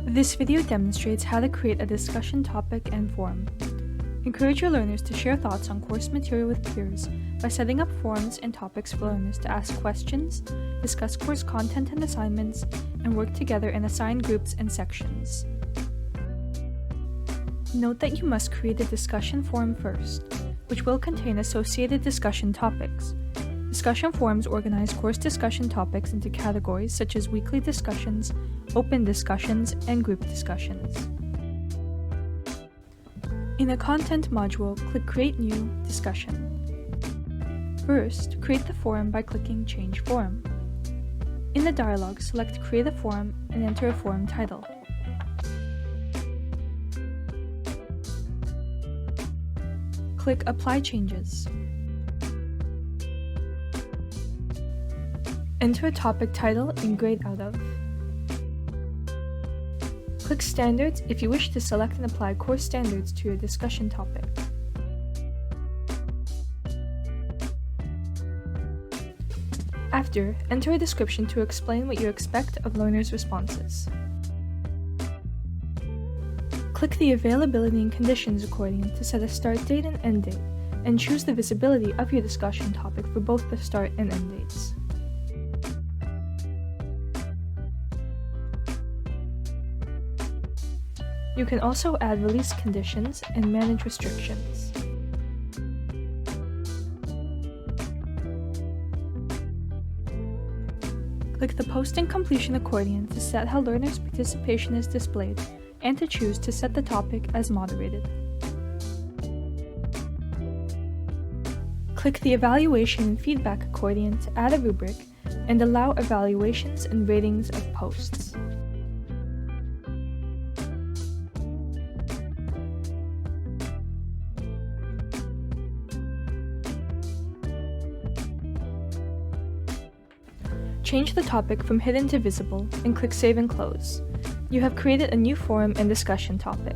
This video demonstrates how to create a discussion topic and forum. Encourage your learners to share thoughts on course material with peers by setting up forums and topics for learners to ask questions, discuss course content and assignments, and work together in assigned groups and sections. Note that you must create a discussion forum first, which will contain associated discussion topics. Discussion forums organize course discussion topics into categories such as weekly discussions, open discussions, and group discussions. In the Content module, click Create New Discussion. First, create the forum by clicking Change Forum. In the dialog, select Create a Forum and enter a forum title. Click Apply Changes. Enter a topic title and grade out of. Click Standards if you wish to select and apply course standards to your discussion topic. After, enter a description to explain what you expect of learners' responses. Click the Availability and Conditions accordion to set a start date and end date, and choose the visibility of your discussion topic for both the start and end dates. You can also add release conditions and manage restrictions. Click the Post and Completion accordion to set how learners' participation is displayed, and to choose to set the topic as moderated. Click the Evaluation and Feedback accordion to add a rubric and allow evaluations and ratings of posts. Change the topic from hidden to visible and click Save and Close. You have created a new forum and discussion topic.